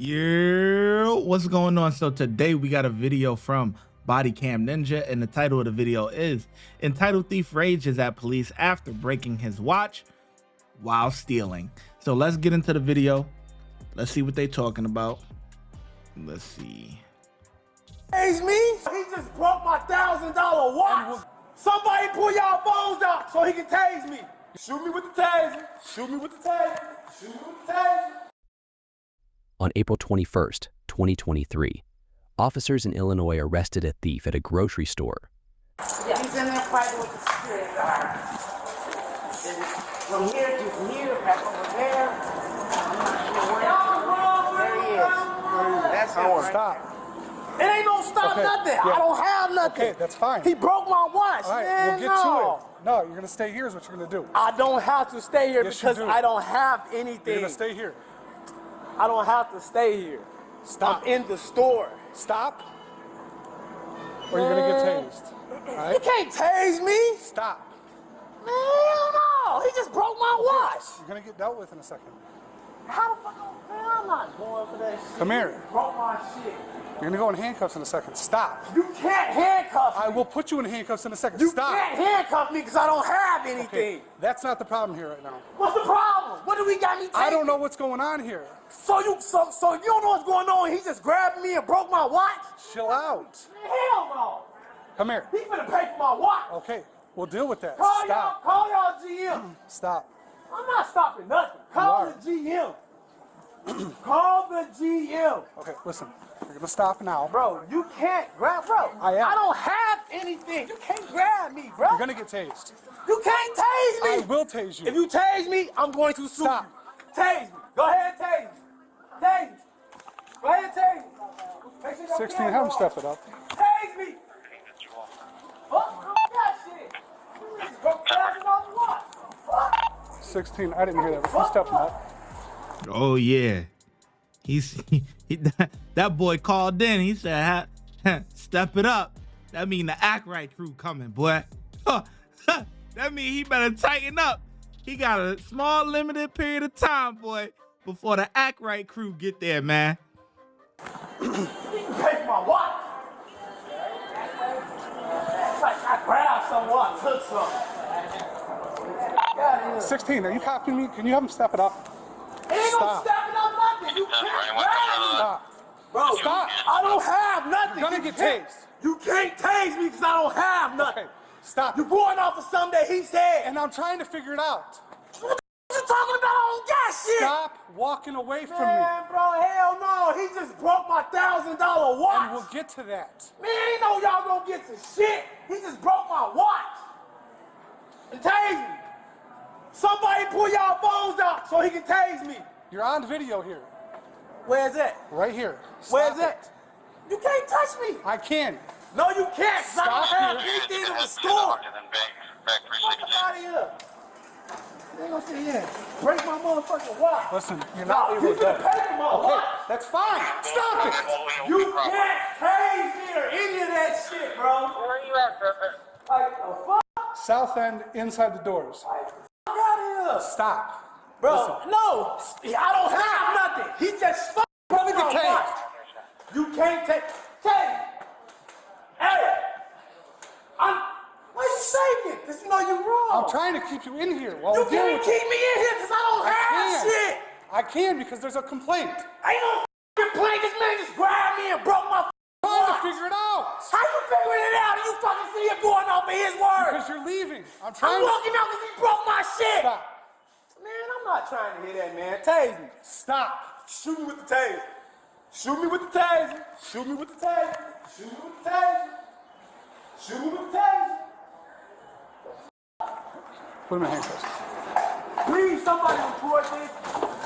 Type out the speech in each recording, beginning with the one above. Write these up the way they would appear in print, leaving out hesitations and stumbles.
Yeah, what's going on? So today we got a video from Bodycam Ninja, and the title of the video is entitled "Thief Rages at Police After Breaking His Watch While Stealing." So let's get into the video. Let's see what they talking about. Let's see. Tase me? He just broke my $1,000 watch. Somebody pull y'all phones out so he can tase me. Shoot me with the taser. Shoot me with the taser. Shoot me with the taser. On April 21st, 2023, officers in Illinois arrested a thief at a grocery store. Yeah, he's in there fighting with the security guard. From here to here, back over there. I'm not sure where. There he is. That's it. Right Stop. It ain't no stop nothing. Yeah. I don't have nothing. Okay, that's fine. He broke my watch. All right, man, we'll get to it. No, you're gonna stay here is what you're gonna do. I don't have to stay here Yes, because you do. I don't have anything. You're gonna stay here. I don't have to stay here. Stop. I'm in the store. Stop. Or you're gonna get tased. All right? You can't tase me. Stop. Man, hell no. He just broke my watch. You're gonna get dealt with in a second. How the fuck? Man, I'm not going for that shit. Come here. He broke my shit. You're gonna go in handcuffs in a second. Stop. You can't handcuff me. I will put you in handcuffs in a second. You Stop. can't handcuff me because I don't have anything. Okay, that's not the problem here right now. What's the problem? What do we got me taking? I don't know what's going on here. So you don't know what's going on. He just grabbed me and broke my watch? Chill out. Man, hell no. Come here. He finna pay for my watch. Okay, we'll deal with that. Call Stop. y'all GM. Stop. I'm not stopping nothing. Call the GM. Call the GM. Okay, listen. You're gonna stop now. Bro, you can't grab, bro. I am. I don't have anything. You can't grab me, bro. You're gonna get tased. You can't tase me. I will tase you. If you tase me, I'm going to sue Stop. you. Tase me. Go ahead and tase me. Tase me. Go ahead and tase me. Make sure your 16, hands have him off. step it up. Tase me. Fuck that shit. You just broke $1,000 watch. Fuck. 16, I didn't hear that. He's stepping up. Oh yeah, that boy called in. He said, "Step it up." That mean the Act Right crew coming, boy. That mean he better tighten up. He got a small limited period of time, boy, before the Act Right crew get there, man. You can pay for my watch. It's like I grabbed someone, took some. 16, are you copying me? Can you have him step it up? Ain't no Stop. stepping up nothing. You can't grab me. Stop. Bro, Stop. I don't have nothing. You're gonna You get can't- tased. You can't tase me because I don't have nothing. Okay, stop. You're going off of something that he said. And I'm trying to figure it out. What you talking about? I don't got shit. Stop walking away from me. Man, bro, hell no. He just broke my $1,000 watch. And we'll get to that. Man, ain't no y'all gonna get to shit. He just broke my watch. And tase me. Somebody pull y'all phones out so he can tase me. You're on video here. Where's that? Right here. Where's Stop that? it. You can't touch me. I can. No, you can't. 'Cause I don't Stop have here. anything in the store. Fuck out of here. You ain't gonna sit here and break my motherfucking watch. Listen, you're No, not you able to finna do pay it. for my Okay, watch. that's fine. Stop it. You can't tase me or any of that shit, bro. Where are you at, Griffin? Like, the fuck? South end, inside the doors. Fuck out of here. Stop. Bro, Listen. no, I don't have nothing. He just fucked Brother, my get watch. You can't take. Hey, why you shaking? Because you know you're wrong. I'm trying to keep you in here while You we're dealing can't with keep it. me in here because I don't have shit. I can because there's a complaint. Ain't no complaint. This man just grabbed me and broke my Trying to watch. figure it out. How you figuring it out? You fucking see him going off of his word. Because you're leaving. I'm I'm trying walking out because he broke my shit. Stop. Man, I'm not trying to hear that, man. Tase me. Stop. Shoot me with the taser. Shoot me with the taser. Shoot me with the taser. Shoot me with the taser. Shoot me with the taser. Put him in handcuffs. Please, somebody report this.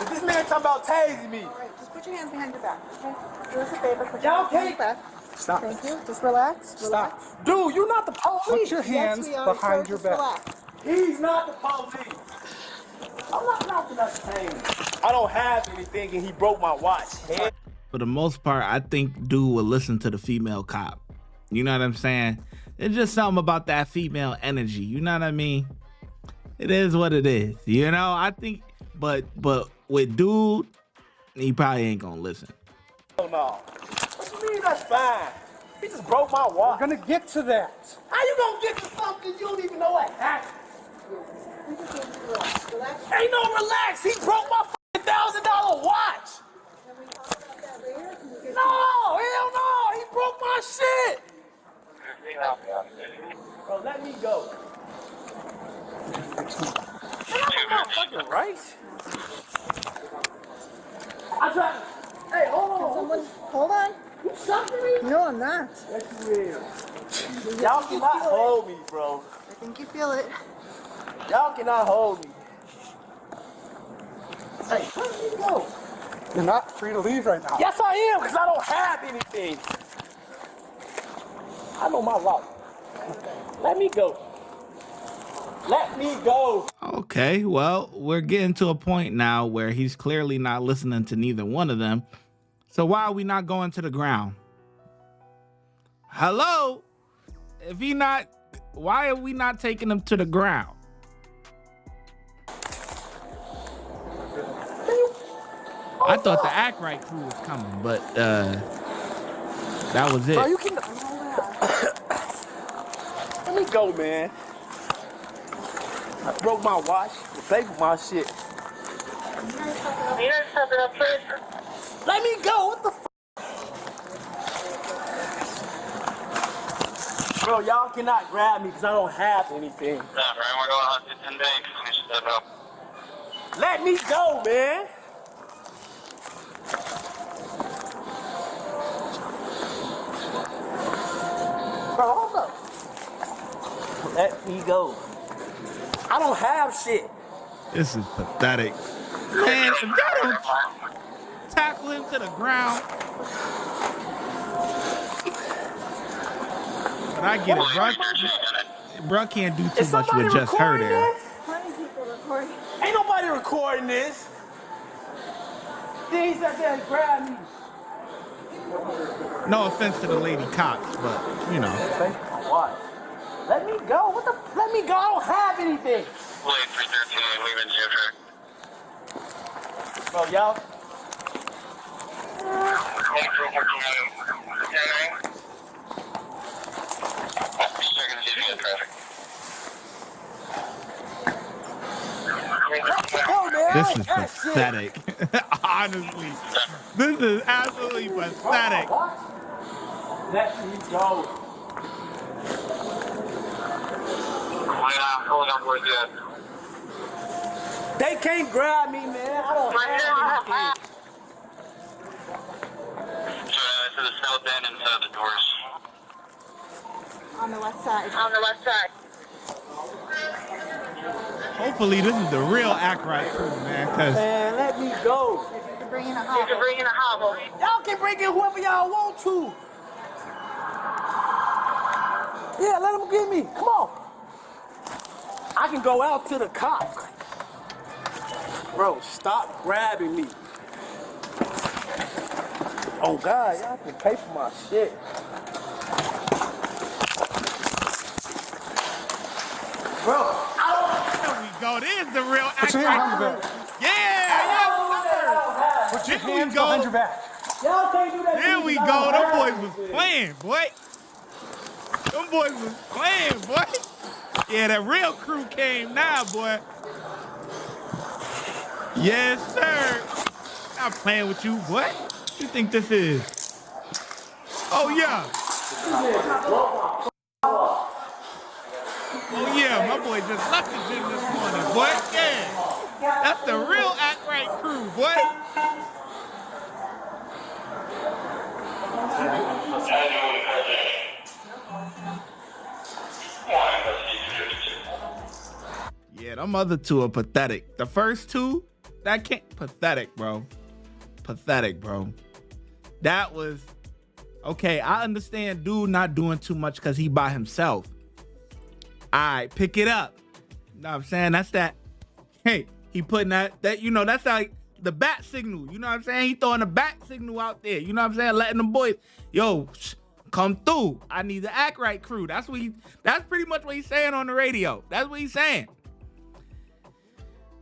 If this man talking about tasing me. All right, just put your hands behind your back, okay? Do us a favor, put Y'all your hands behind your can't- back. Stop. Thank you. Just relax. Stop. Relax. Dude, you're not the police. Put your hands Yes, we are, behind sir. your Just back. relax. He's not the police. I'm not talking about tasing. I don't have anything and he broke my watch. For the most part, I think dude will listen to the female cop. You know what I'm saying? It's just something about that female energy. You know what I mean? It is what it is. You know, I think, but with dude, he probably ain't gonna listen. him out. What you mean that's fine? He just broke my watch. We're gonna get to that. How you gonna get to something you don't even know what happened? Ain't no relax. He broke my $1,000 watch. No, hell no. He broke my shit. Bro, let me go. Man, I'm a motherfucking race. I tried. Hey, hold on. Hold on. You sucking me? No, I'm not. Yes, you is. Y'all cannot hold me, bro. I think you feel it. Y'all cannot hold me. Hey, let me go. You're not free to leave right now. Yes, I am, because I don't have anything. I know my life. Let me go. Let me go. Okay, well, we're getting to a point now where he's clearly not listening to neither one of them. So why are we not going to the ground? Hello? If he not, why are we not taking him to the ground? I thought the Act Right crew was coming, but that was it. Bro, you can... Let me go, man. I broke my watch. Replaced my shit. Let me go. What the f? Bro, y'all cannot grab me because I don't have anything. We're going on 10 days. Finish that up. Let me go, man. Bro, hold up. Let me go. I don't have shit. This is pathetic. Man, if y'all don't tackle him to the ground. But I get it, bro can't do too much with just her there. Plenty people recording. Ain't nobody recording this. Things that they grab me. No offense to the lady cops, but you know. What? Let me go. What the? Let me go. I don't have anything. Wait for 13, leaving Jeffrey. Bro, y'all. Checking to see if you got traffic. Go, man. This is pathetic. Honestly, this is absolutely pathetic. Let me go. Hold on, boys, yeah. They can't grab me, man. I don't have anything. To the south end inside the doors. On the left side. On the left side. Hopefully, this is the real Act Right crew, man. Cause Man, let me go. You can bring in a You can hobble. bring in a hobble. Y'all can bring in whoever y'all want to. Yeah, let them get me. Come on. I can go out to the cops. Bro, stop grabbing me. Oh, God, y'all can pay for my shit. Bro, there we go. There's the real Act Put your hand Right on the crew. back. Yeah, Put your Here we hands go. behind your back. y'all can't do that. there we go. Them boys was playing, boy. Them boys was playing, boy. Yeah, that real crew came now, boy. Yes, sir. Not playing with you, boy. What you think this is? Oh, yeah. Oh, yeah, my boy just left the gym this morning, boy. Yeah. That's the real Act Right crew, boy. Yeah, them other two are pathetic. The first two, that can't. Pathetic, bro. Pathetic, bro. That was. Okay, I understand dude not doing too much because he by himself. All right, pick it up. You know what I'm saying? That's that. Hey, he putting that, you know, that's like the bat signal. You know what I'm saying? He throwing a bat signal out there. You know what I'm saying? Letting them boys, yo, come through. I need the Act Right crew. That's pretty much what he's saying on the radio. That's what he's saying.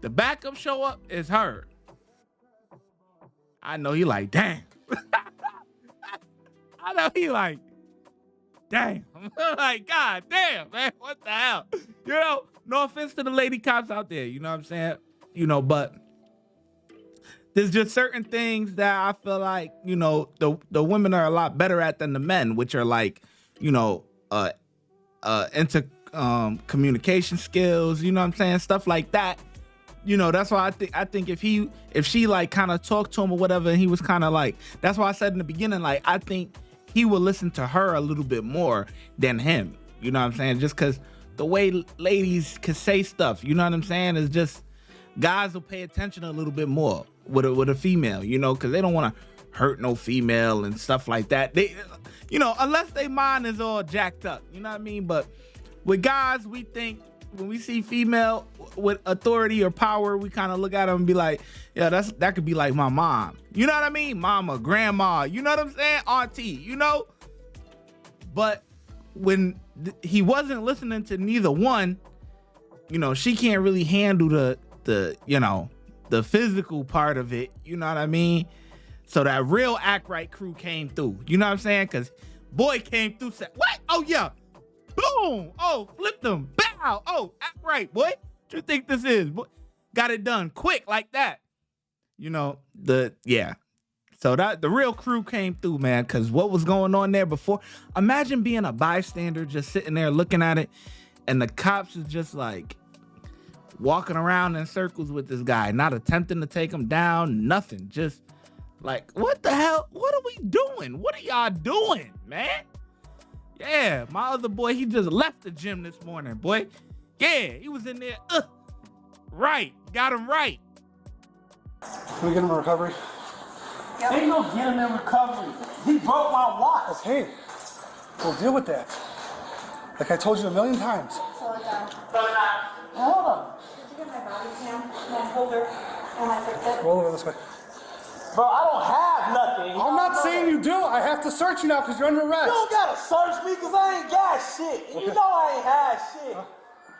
The backup show up is her. I know he like, damn. I know he like, damn. Like, God damn, man, what the hell? You know, no offense to the lady cops out there, you know what I'm saying? You know, but there's just certain things that I feel like, you know, the women are a lot better at than the men, which are like, you know, communication skills, you know what I'm saying? Stuff like that. You know, that's why I think if she like kind of talked to him or whatever, and he was kind of like, that's why I said in the beginning, like, I think he would listen to her a little bit more than him. You know what I'm saying? Just because the way ladies could say stuff, you know what I'm saying? Is just guys will pay attention a little bit more with a female, you know, because they don't want to hurt no female and stuff like that. They, you know, unless they mind is all jacked up, you know what I mean? But with guys, we think when we see female with authority or power, we kind of look at them and be like, yeah, that could be like my mom. You know what I mean? Mama, grandma, you know what I'm saying? Auntie, you know? But when he wasn't listening to neither one, you know, she can't really handle the you know, the physical part of it. You know what I mean? So that real act right crew came through. You know what I'm saying? Because boy came through, said, what? Oh, yeah. Boom. Oh, flipped him. Bow. Oh, act right, boy. What you think this is? Boy, got it done quick like that. You know, yeah. So that the real crew came through, man, because what was going on there before? Imagine being a bystander just sitting there looking at it, and the cops is just like walking around in circles with this guy, not attempting to take him down, nothing. Just like, what the hell? What are we doing? What are y'all doing, man? Yeah, my other boy, he just left the gym this morning, boy. Yeah, he was in there. Right. Got him right. Can we get him a recovery? Ain't no get him in recovery. He broke my watch. Okay, we'll deal with that. Like I told you a million times. Slow it down. Hold on. Did you get my body cam? My holder and my Fitbit? Roll over this way. Bro, I don't have nothing. I'm not saying you do. I have to search you now because you're under arrest. You don't gotta search me because I ain't got shit. And you know I ain't had shit.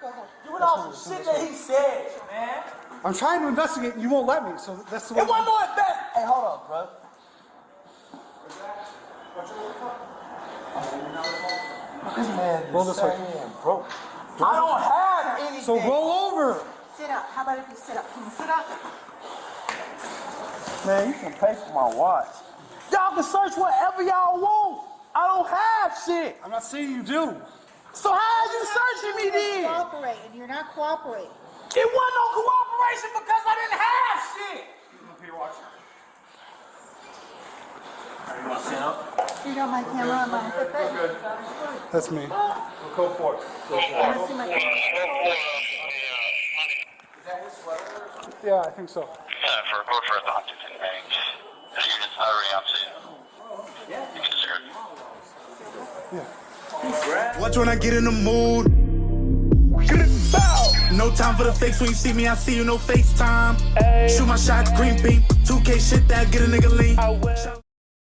Go ahead. You went off some shit that he said, man. I'm trying to investigate and you won't let me, so that's the way. It wasn't no invest. Hey, hold up, bro. This man Roll this way. broke. I don't have anything. So roll over. Sit up. How about if you sit up? Can you sit up? Man, you can pay for my watch. Y'all can search whatever y'all want. I don't have shit. I'm not saying you do. So how are you searching me then? Cooperate, and you're not cooperating. It wasn't no cooperation because I didn't have shit. Pay your watch. You want to stand up? You got my camera and my Fitbit? That's me. Go for it. I want to see my camera. Yeah, I think so. For the Huntington range. The unit's already on scene. You can start. Yeah. Watch when I get in the mood. No time for the fakes. When you see me, I see you, no FaceTime. Shoot my shot, green beam. 2K shit that get a nigga lean.